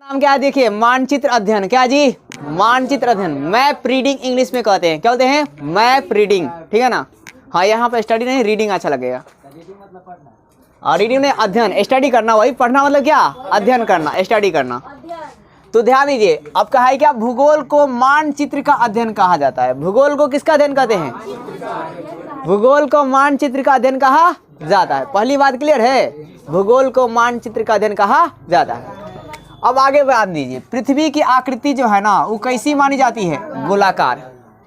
नाम क्या है देखिए, मानचित्र अध्ययन। क्या जी? मानचित्र अध्ययन। मैप रीडिंग इंग्लिश में कहते हैं। क्या बोलते हैं? Map reading. ठीक है ना? हाँ, यहाँ पे स्टडी नहीं, रीडिंग अच्छा लगेगा। और रीडिंग ने अध्ययन, स्टडी करना, वही पढ़ना मतलब क्या? अध्ययन करना, स्टडी करना। तो ध्यान दीजिए, अब कहा है क्या? भूगोल को मानचित्र का अध्ययन कहा जाता है। भूगोल को किसका अध्ययन कहते हैं? भूगोल को मानचित्र का अध्ययन कहा जाता है। पहली बात क्लियर है? भूगोल को मानचित्र का अध्ययन कहा जाता है। अब आगे बात दीजिए, पृथ्वी की आकृति जो है ना, वो कैसी मानी जाती है? गोलाकार,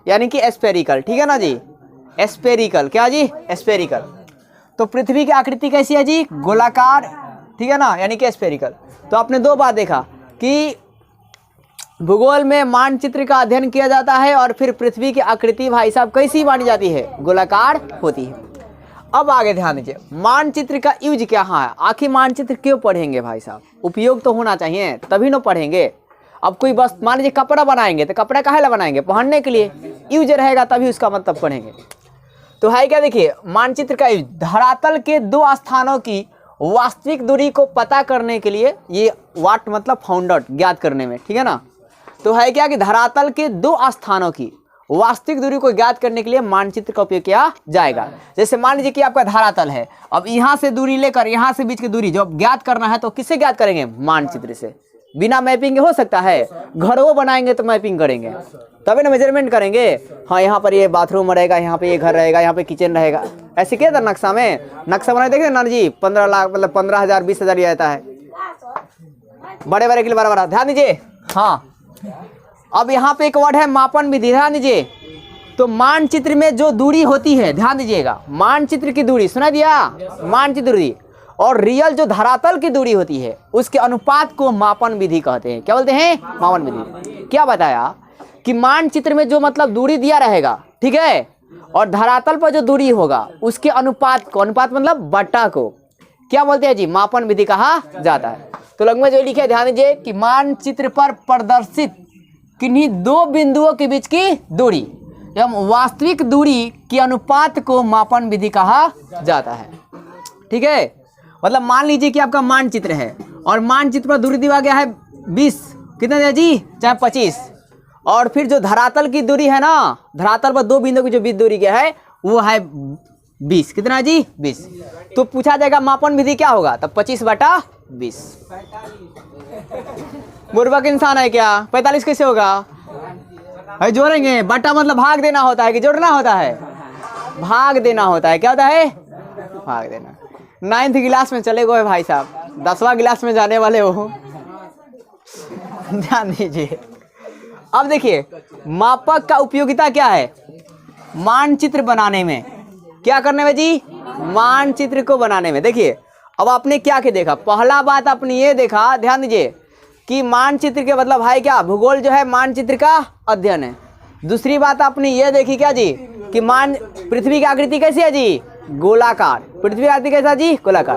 यानी कि स्फेरिकल। ठीक है ना जी? स्फेरिकल। क्या जी? स्फेरिकल। तो पृथ्वी की आकृति कैसी है जी? गोलाकार। ठीक है ना? यानी कि स्फेरिकल। तो आपने दो बात देखा कि भूगोल में मानचित्र का अध्ययन किया जाता है और फिर पृथ्वी की आकृति भाई साहब कैसी मानी जाती है? गोलाकार होती है। अब आगे ध्यान दीजिए, मानचित्र का यूज क्या है? आखिर मानचित्र क्यों पढ़ेंगे भाई साहब? उपयोग तो होना चाहिए, तभी ना पढ़ेंगे। अब कोई बस मान लीजिए कपड़ा बनाएंगे, तो कपड़ा काहे ला बनाएंगे? पहनने के लिए। यूज रहेगा तभी उसका मतलब पढ़ेंगे। तो है क्या? देखिए, मानचित्र का यूज धरातल के दो स्थानों की वास्तविक दूरी को पता करने के लिए, ये वाट मतलब फाउंडर ज्ञात करने में। ठीक है ना? तो है क्या कि धरातल के दो स्थानों की वास्तविक दूरी को ज्ञात करने के लिए मानचित्र का उपयोग किया जाएगा। जैसे मान लीजिए कि आपका धरातल है, अब यहाँ से दूरी लेकर यहाँ से बीच की दूरी जो ज्ञात करना है, तो किससे ज्ञात करेंगे? मानचित्र से। बिना मैपिंग के हो सकता है? घर वो बनाएंगे तो मैपिंग करेंगे, तभी ना मेजरमेंट करेंगे। हाँ, यहाँ पर ये बाथरूम रहेगा, यहाँ पे ये घर रहेगा, यहाँ पे किचन रहेगा। ऐसे किया था नक्शा में। नक्शा बनाए देखे ना जी, 15 लाख मतलब 15,000 20,000 ये आता है, बड़े बड़े के लिए बड़ा बड़ा। ध्यान दीजिए। हाँ, अब यहाँ पे एक वर्ड है मापन विधि। ध्यान दीजिए, तो मानचित्र में जो दूरी होती है, ध्यान दीजिएगा, मानचित्र की दूरी, सुना दिया? मानचित्र दूरी और रियल जो धरातल की दूरी होती है, उसके अनुपात को मापन विधि कहते हैं। क्या बोलते हैं? मापन विधि। क्या बताया कि मानचित्र में जो मतलब दूरी दिया रहेगा, ठीक है, और धरातल पर जो दूरी होगा उसके अनुपात को, अनुपात मतलब बट्टा को क्या बोलते हैं जी? मापन विधि कहा जाता है। तो लघु में जो लिखे, ध्यान दीजिए कि मानचित्र पर प्रदर्शित किन्हीं दो बिंदुओं के बीच की दूरी एवं वास्तविक दूरी के अनुपात को मापन विधि कहा जाता है। ठीक है? मतलब मान लीजिए कि आपका मानचित्र है और मानचित्र पर दूरी दिया गया है 20, कितना दिया जी? चाहे 25, और फिर जो धरातल की दूरी है ना, धरातल पर दो बिंदुओं की जो बीच दूरी क्या है वो है 20। कितना जी? 20। तो पूछा जाएगा मापन विधि क्या होगा? तब 25/20। बुर्बक इंसान है क्या? 45 कैसे होगा? है जोड़ेंगे, बटा मतलब भाग देना होता है कि जोड़ना होता है? भाग देना होता है। क्या होता है? भाग देना। 9th क्लास में चले गए भाई साहब, 10वां क्लास में जाने वाले हो। ध्यान दीजिए। अब देखिए, मापक का उपयोगिता क्या है? मानचित्र बनाने में। क्या करने में जी? मानचित्र को बनाने में। देखिए, अब आपने क्या क्या देखा? पहला बात आपने ये देखा, ध्यान दीजिए, कि मानचित्र के मतलब है क्या? भूगोल जो है मानचित्र का अध्ययन है। दूसरी बात आपने ये देखी क्या जी? कि पृथ्वी की आकृति कैसी है जी? गोलाकार। पृथ्वी की आकृति कैसा जी? गोलाकार।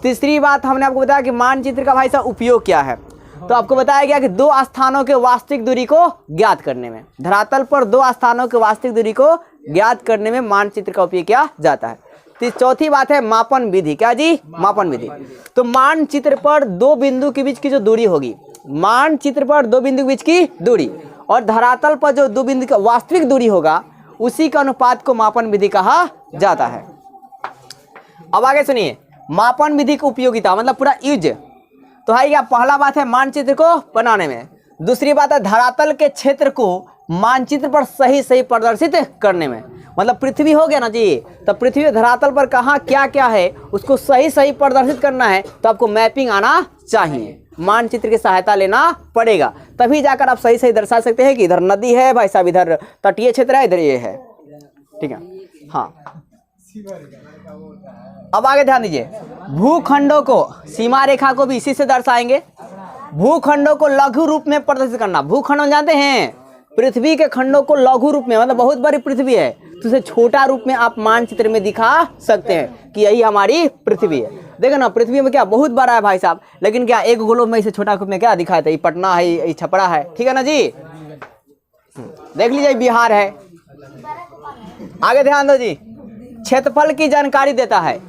तीसरी बात हमने आपको बताया कि मानचित्र का भाई साहब उपयोग क्या है। तो आपको बताया गया कि दो स्थानों के वास्तविक दूरी को ज्ञात करने में, धरातल पर दो स्थानों के वास्तविक दूरी को ज्ञात करने में मानचित्र का उपयोग किया जाता है। चौथी बात है मापन विधि। क्या जी? मापन विधि। तो मानचित्र पर दो बिंदु के बीच की जो दूरी होगी, मानचित्र पर दो बिंदु के बीच की दूरी और धरातल पर जो दो बिंदु का वास्तविक दूरी होगा, उसी का अनुपात को मापन विधि कहा जाता है। अब आगे सुनिए, मापन विधि की उपयोगिता मतलब पूरा यूज तो है क्या? पहला बात है मानचित्र को बनाने में। दूसरी बात है धरातल के क्षेत्र को मानचित्र पर सही सही प्रदर्शित करने में। मतलब पृथ्वी हो गया ना जी, तो पृथ्वी धरातल पर कहाँ क्या क्या है उसको सही सही प्रदर्शित करना है, तो आपको मैपिंग आना चाहिए, मानचित्र की सहायता लेना पड़ेगा, तभी जाकर आप सही सही दर्शा सकते हैं कि इधर नदी है भाई साहब, इधर तटीय क्षेत्र है, इधर ये है। ठीक है? हाँ, अब आगे ध्यान दीजिए, भूखंडों को, सीमा रेखा को भी इसी से दर्शाएंगे। भूखंडों को लघु रूप में प्रदर्शित करना। भूखंड जानते हैं? पृथ्वी के खंडों को लघु रूप में, मतलब बहुत बड़ी पृथ्वी है तो उसे छोटा रूप में आप मानचित्र में दिखा सकते हैं कि यही हमारी पृथ्वी है। देखो ना, पृथ्वी में क्या बहुत बड़ा है भाई साहब, लेकिन क्या एक ग्लोब में इसे छोटा रूप में क्या दिखाया था? ये पटना है, ये छपरा है। ठीक है ना जी? देख लीजिए, बिहार है। आगे ध्यान दो जी, क्षेत्रफल की जानकारी देता है।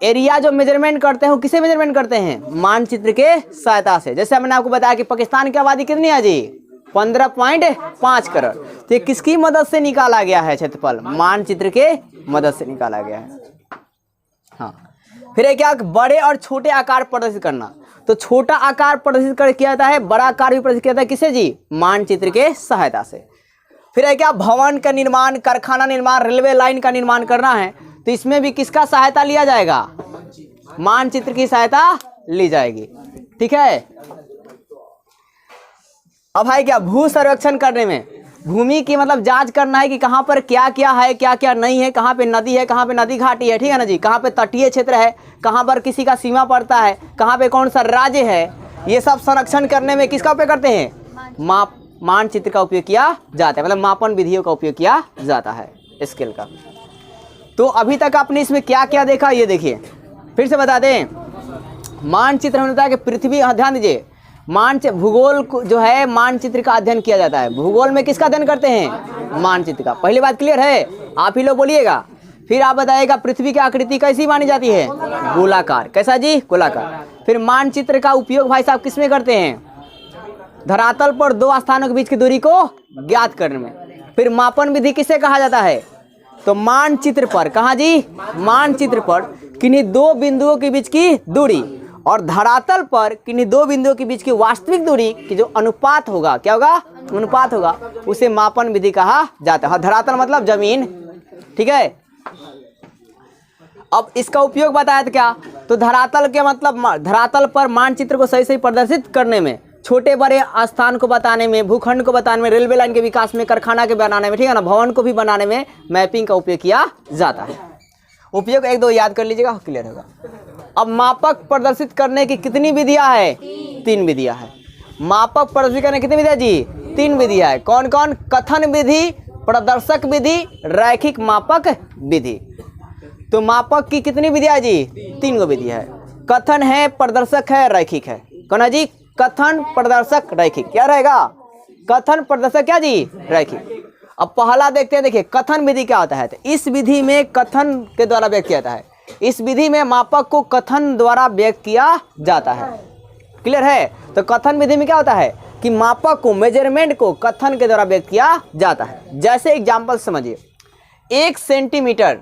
एरिया जो मेजरमेंट करते हैं वो किसे मेजरमेंट करते हैं? मानचित्र के सहायता से। जैसे मैंने आपको बताया कि पाकिस्तान की आबादी कितनी है जी? 15.5 करोड़। तो ये किसकी मदद से निकाला गया है क्षेत्रफल? मानचित्र के मदद से निकाला गया है। हाँ, फिर है क्या? बड़े और छोटे आकार प्रदर्शित करना। तो छोटा आकार प्रदर्शित कर किया जाता है, बड़ा आकार भी प्रदर्शित किया जाता है, किसे जी? मानचित्र के सहायता से। फिर है क्या? भवन का निर्माण, कारखाना निर्माण, रेलवे लाइन का निर्माण करना है, तो इसमें भी किसका सहायता लिया जाएगा? मानचित्र की सहायता ली जाएगी। ठीक है। अब है क्या? भू सर्वेक्षण करने में भूमि की मतलब जांच करना है कि कहाँ पर क्या क्या है, क्या क्या नहीं है, कहाँ पे नदी है, कहाँ पे नदी घाटी है, ठीक है ना जी, कहाँ पे तटीय क्षेत्र है, कहाँ पर किसी का सीमा पड़ता है, कहाँ पे कौन सा राज्य है, ये सब संरक्षण करने में किसका उपयोग करते हैं? मानचित्र का उपयोग किया जाता है, मतलब मापन विधियों का उपयोग किया जाता है, स्केल का। तो अभी तक आपने इसमें क्या क्या देखा ये देखिए, फिर से बता दें। मानचित्र होता है कि पृथ्वी, ध्यान दीजिए, भूगोल जो है मानचित्र का अध्ययन किया जाता है। भूगोल में किसका अध्ययन करते हैं? मानचित्र का। पहली बात क्लियर है? आप ही लोग बोलिएगा, फिर आप बताइएगा पृथ्वी की आकृति कैसी मानी जाती है? गोलाकार। कैसा जी? गोलाकार। फिर मानचित्र का उपयोग भाई साहब किसमें करते हैं? धरातल पर दो स्थानों के बीच की दूरी को ज्ञात करने में। फिर मापन विधि किसे कहा जाता है? तो मानचित्र पर, कहा जी? मानचित्र पर किन्हीं दो बिंदुओं के बीच की दूरी और धरातल पर किन्हीं दो बिंदुओं के बीच की वास्तविक दूरी की जो अनुपात होगा, क्या होगा? अनुपात होगा, उसे मापन विधि कहा जाता है। धरातल मतलब जमीन, ठीक है। अब इसका उपयोग बताया था क्या? तो धरातल के मतलब धरातल पर मानचित्र को सही सही प्रदर्शित करने में, छोटे बड़े स्थान को बताने में, भूखंड को बताने में, रेलवे लाइन के विकास में, कारखाना के बनाने में, ठीक है ना, भवन को भी बनाने में मैपिंग का उपयोग किया जाता है। उपयोग एक दो याद कर लीजिएगा, क्लियर होगा। अब मापक प्रदर्शित करने की कितनी विधियां है? 3 विधियां है। मापक प्रदर्शित करने की कितनी विधियां जी? 3 विधियां है। कौन कौन? कथन विधि, प्रदर्शक विधि, रैखिक मापक विधि। तो मापक की कितनी विधियां है जी? 3 विधि है। कथन है, प्रदर्शक है, रैखिक है। कौन है जी? कथन, प्रदर्शक, रैखिक। क्या रहेगा? कथन, प्रदर्शक, क्या जी? रैखिक। अब पहला देखते हैं, देखिए कथन विधि क्या होता है। तो इस विधि में कथन के द्वारा व्यक्त किया जाता है। इस विधि में मापक को कथन द्वारा व्यक्त किया जाता है। क्लियर है? तो कथन विधि में क्या होता है कि मापक को, मेजरमेंट को कथन के द्वारा व्यक्त किया जाता है। जैसे एग्जाम्पल समझिए, 1 सेंटीमीटर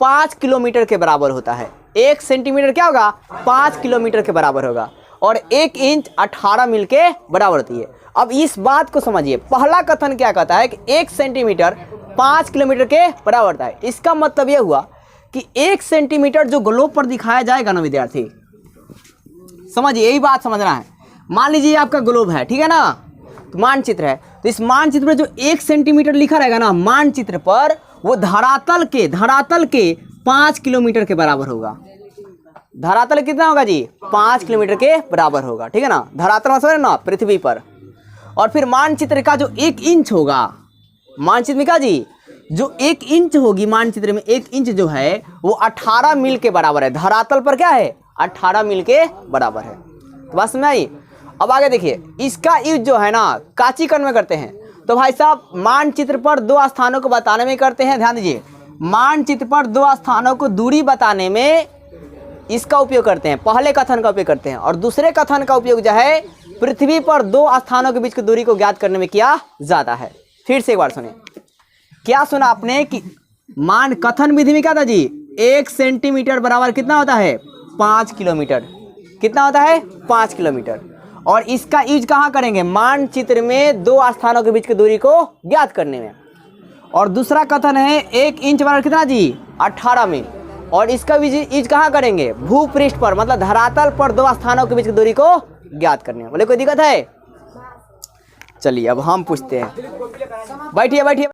5 किलोमीटर के बराबर होता है। 1 सेंटीमीटर क्या होगा? 5 किलोमीटर के बराबर होगा। और 1 इंच 18 मील के बराबर होती है। अब इस बात को समझिए, पहला कथन क्या कहता है कि 1 सेंटीमीटर 5 किलोमीटर के बराबर होता है। इसका मतलब यह हुआ कि 1 सेंटीमीटर जो ग्लोब पर दिखाया जाएगा ना विद्यार्थी, समझिए, यही बात समझना है। मान लीजिए आपका ग्लोब है, ठीक है ना, तो मानचित्र है, तो इस मानचित्र पर जो 1 सेंटीमीटर लिखा रहेगा ना मानचित्र पर, वो धरातल के 5 किलोमीटर के बराबर होगा। धरातल कितना होगा जी? 5 किलोमीटर के बराबर होगा, ठीक है ना। धरातल मतलब ना पृथ्वी पर। और फिर मानचित्र का जो 1 इंच होगा, मानचित्र में क्या जी, जो 1 इंच होगी मानचित्र में, 1 इंच जो है वो 18 मील के बराबर है। धरातल पर क्या है? 18 मील के बराबर है। तो बात समझ आई? अब आगे देखिए, इसका यूज जो है ना काचीकरण में करते हैं। तो भाई साहब मानचित्र पर 2 स्थानों को बताने में करते हैं। ध्यान दीजिए, मानचित्र पर 2 स्थानों को दूरी बताने में इसका उपयोग करते हैं। पहले कथन का उपयोग करते हैं, और दूसरे कथन का उपयोग जो है पृथ्वी पर 2 स्थानों के बीच की दूरी को ज्ञात करने में किया जाता है। फिर से एक बार सुने, क्या सुना आपने कि मान कथन विधि में क्या था जी? 1 सेंटीमीटर बराबर कितना होता है? 5 किलोमीटर। कितना होता है? 5 किलोमीटर। और इसका यूज कहाँ करेंगे? मानचित्र में 2 स्थानों के बीच की दूरी को ज्ञात करने में। और दूसरा कथन है 1 इंच बराबर कितना जी? 18 मील। और इसका यूज कहाँ करेंगे? भूपृष्ठ पर, मतलब धरातल पर 2 स्थानों के बीच की दूरी को ज्ञात करने में। बोले कोई दिक्कत है? चलिए अब हम पूछते हैं, बैठिए बैठिए।